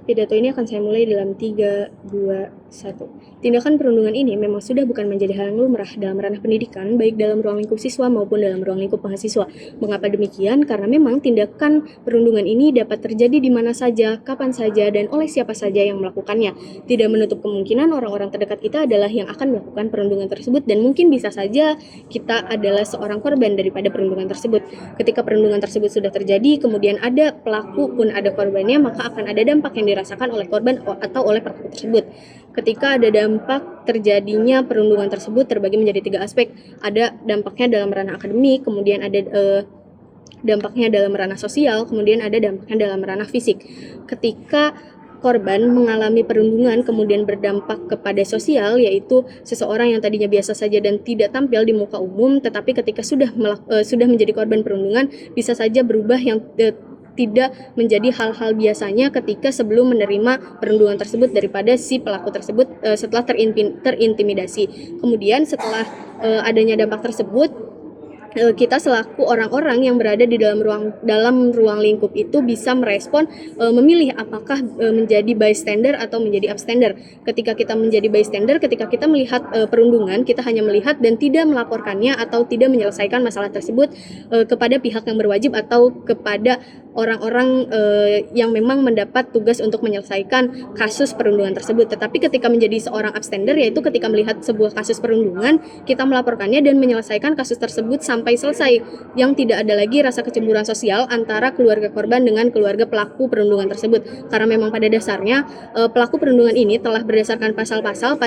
Pidato ini akan saya mulai dalam 3, 2, 1. Tindakan perundungan ini memang sudah bukan menjadi hal yang lumrah dalam ranah pendidikan, baik dalam ruang lingkup siswa maupun dalam ruang lingkup mahasiswa. Mengapa demikian? Karena memang tindakan perundungan ini dapat terjadi di mana saja, kapan saja, dan oleh siapa saja yang melakukannya. Tidak menutup kemungkinan orang-orang terdekat kita adalah yang akan melakukan perundungan tersebut, dan mungkin bisa saja kita adalah seorang korban daripada perundungan tersebut. Ketika perundungan tersebut sudah terjadi, kemudian ada pelaku pun ada korbannya, maka akan ada dampak yang dirasakan oleh korban atau oleh pelaku tersebut. Ketika ada dampak terjadinya perundungan tersebut terbagi menjadi 3 aspek. Ada dampaknya dalam ranah akademik, kemudian ada dampaknya dalam ranah sosial, kemudian ada dampaknya dalam ranah fisik. Ketika korban mengalami perundungan kemudian berdampak kepada sosial, yaitu seseorang yang tadinya biasa saja dan tidak tampil di muka umum, tetapi ketika sudah menjadi korban perundungan bisa saja berubah yang tidak menjadi hal-hal biasanya ketika sebelum menerima perundungan tersebut daripada si pelaku tersebut setelah terintimidasi. Kemudian setelah adanya dampak tersebut, kita selaku orang-orang yang berada di dalam ruang lingkup itu bisa merespon, memilih apakah menjadi bystander atau menjadi upstander. Ketika kita menjadi bystander, ketika kita melihat perundungan, kita hanya melihat dan tidak melaporkannya atau tidak menyelesaikan masalah tersebut kepada pihak yang berwajib atau kepada orang-orang yang memang mendapat tugas untuk menyelesaikan kasus perundungan tersebut. Tetapi ketika menjadi seorang upstander, yaitu ketika melihat sebuah kasus perundungan, kita melaporkannya dan menyelesaikan kasus tersebut sampai selesai, yang tidak ada lagi rasa kecemburuan sosial antara keluarga korban dengan keluarga pelaku perundungan tersebut. Karena memang pada dasarnya pelaku perundungan ini telah berdasarkan pasal-pasal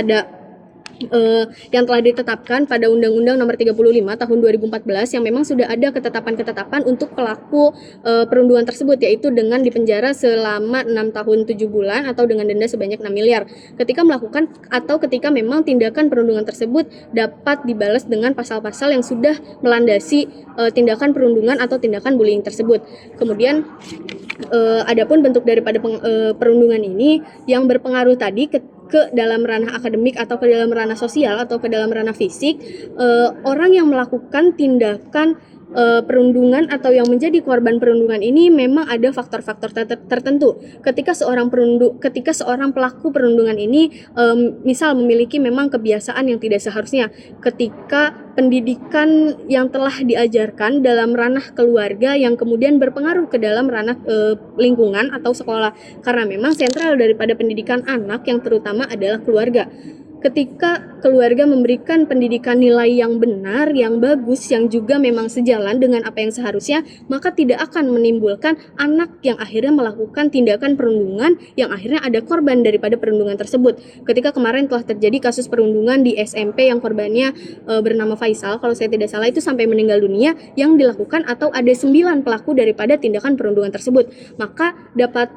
yang telah ditetapkan pada Undang-Undang Nomor 35 Tahun 2014, yang memang sudah ada ketetapan-ketetapan untuk pelaku perundungan tersebut, yaitu dengan dipenjara selama 6 tahun 7 bulan atau dengan denda sebanyak 6 miliar ketika melakukan atau ketika memang tindakan perundungan tersebut dapat dibalas dengan pasal-pasal yang sudah melandasi tindakan perundungan atau tindakan bullying tersebut. Kemudian adapun bentuk daripada perundungan ini yang berpengaruh tadi ke dalam ranah akademik atau ke dalam ranah sosial atau ke dalam ranah fisik, orang yang melakukan tindakan perundungan atau yang menjadi korban perundungan ini memang ada faktor-faktor tertentu. Ketika seorang pelaku perundungan ini misal memiliki memang kebiasaan yang tidak seharusnya, ketika pendidikan yang telah diajarkan dalam ranah keluarga yang kemudian berpengaruh ke dalam ranah lingkungan atau sekolah, karena memang sentral daripada pendidikan anak yang terutama adalah keluarga. Ketika keluarga memberikan pendidikan nilai yang benar, yang bagus, yang juga memang sejalan dengan apa yang seharusnya, maka tidak akan menimbulkan anak yang akhirnya melakukan tindakan perundungan yang akhirnya ada korban daripada perundungan tersebut. Ketika kemarin telah terjadi kasus perundungan di SMP yang korbannya bernama Faisal, kalau saya tidak salah itu sampai meninggal dunia, yang dilakukan atau ada 9 pelaku daripada tindakan perundungan tersebut. Maka dapat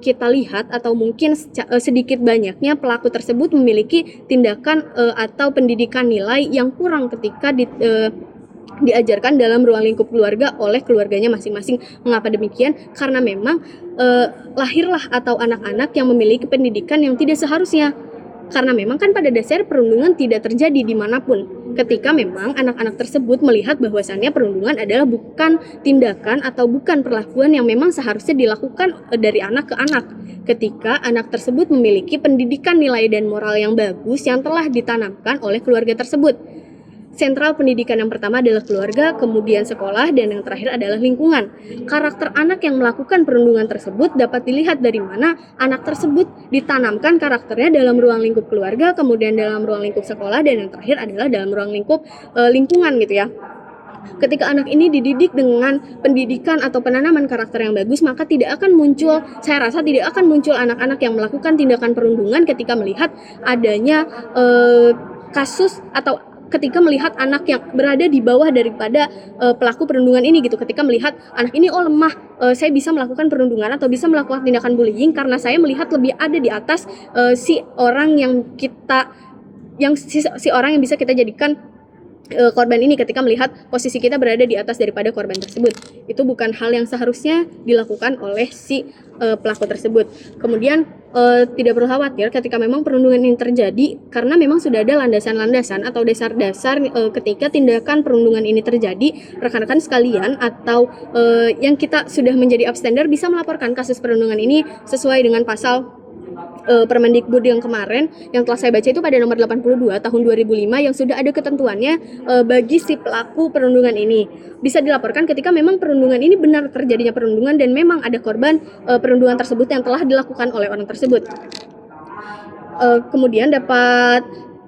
kita lihat atau mungkin sedikit banyaknya pelaku tersebut memiliki tindakan atau pendidikan nilai yang kurang ketika diajarkan dalam ruang lingkup keluarga oleh keluarganya masing-masing. Mengapa demikian? Karena memang lahirlah atau anak-anak yang memiliki pendidikan yang tidak seharusnya. Karena memang kan pada dasar perundungan tidak terjadi dimanapun. Ketika memang anak-anak tersebut melihat bahwasannya perundungan adalah bukan tindakan atau bukan perlakuan yang memang seharusnya dilakukan dari anak ke anak. Ketika anak tersebut memiliki pendidikan nilai dan moral yang bagus yang telah ditanamkan oleh keluarga tersebut. Sentral pendidikan yang pertama adalah keluarga, kemudian sekolah, dan yang terakhir adalah lingkungan. Karakter anak yang melakukan perundungan tersebut dapat dilihat dari mana anak tersebut ditanamkan karakternya dalam ruang lingkup keluarga, kemudian dalam ruang lingkup sekolah, dan yang terakhir adalah dalam ruang lingkup lingkungan gitu ya. Ketika anak ini dididik dengan pendidikan atau penanaman karakter yang bagus, maka saya rasa tidak akan muncul anak-anak yang melakukan tindakan perundungan ketika melihat adanya kasus atau ketika melihat anak yang berada di bawah daripada pelaku perundungan ini gitu. Ketika melihat anak ini lemah, saya bisa melakukan perundungan atau bisa melakukan tindakan bullying karena saya melihat lebih ada di atas si orang yang bisa kita jadikan korban ini ketika melihat posisi kita berada di atas daripada korban tersebut. Itu bukan hal yang seharusnya dilakukan oleh si pelaku tersebut. Kemudian tidak perlu khawatir ketika memang perundungan ini terjadi, karena memang sudah ada landasan-landasan atau dasar-dasar ketika tindakan perundungan ini terjadi. Rekan-rekan sekalian atau yang kita sudah menjadi abstender bisa melaporkan kasus perundungan ini sesuai dengan pasal Permendikbud yang kemarin yang telah saya baca itu pada nomor 82 tahun 2005 yang sudah ada ketentuannya bagi si pelaku perundungan ini. Bisa dilaporkan ketika memang perundungan ini benar terjadinya perundungan dan memang ada korban perundungan tersebut yang telah dilakukan oleh orang tersebut. Kemudian dapat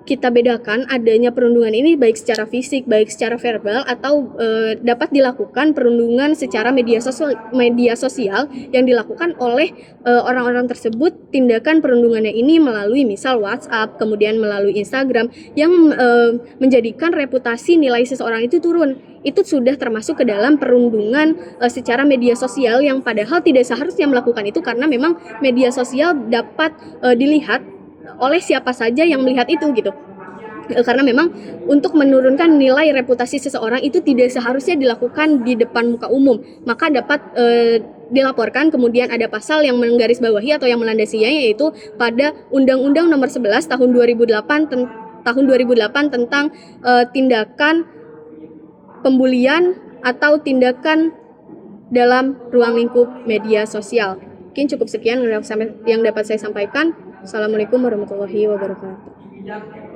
kita bedakan adanya perundungan ini baik secara fisik, baik secara verbal, atau dapat dilakukan perundungan secara media sosial yang dilakukan oleh orang-orang tersebut. Tindakan perundungannya ini melalui misal WhatsApp, kemudian melalui Instagram yang menjadikan reputasi nilai seseorang itu turun. Itu sudah termasuk ke dalam perundungan secara media sosial yang padahal tidak seharusnya melakukan itu, karena memang media sosial dapat dilihat oleh siapa saja yang melihat itu gitu. Karena memang untuk menurunkan nilai reputasi seseorang itu tidak seharusnya dilakukan di depan muka umum, maka dapat dilaporkan. Kemudian ada pasal yang menggarisbawahi atau yang melandasinya, yaitu pada Undang-Undang Nomor 11 Tahun 2008 tentang tindakan pembulian atau tindakan dalam ruang lingkup media sosial. Mungkin cukup sekian yang dapat saya sampaikan. Assalamualaikum warahmatullahi wabarakatuh.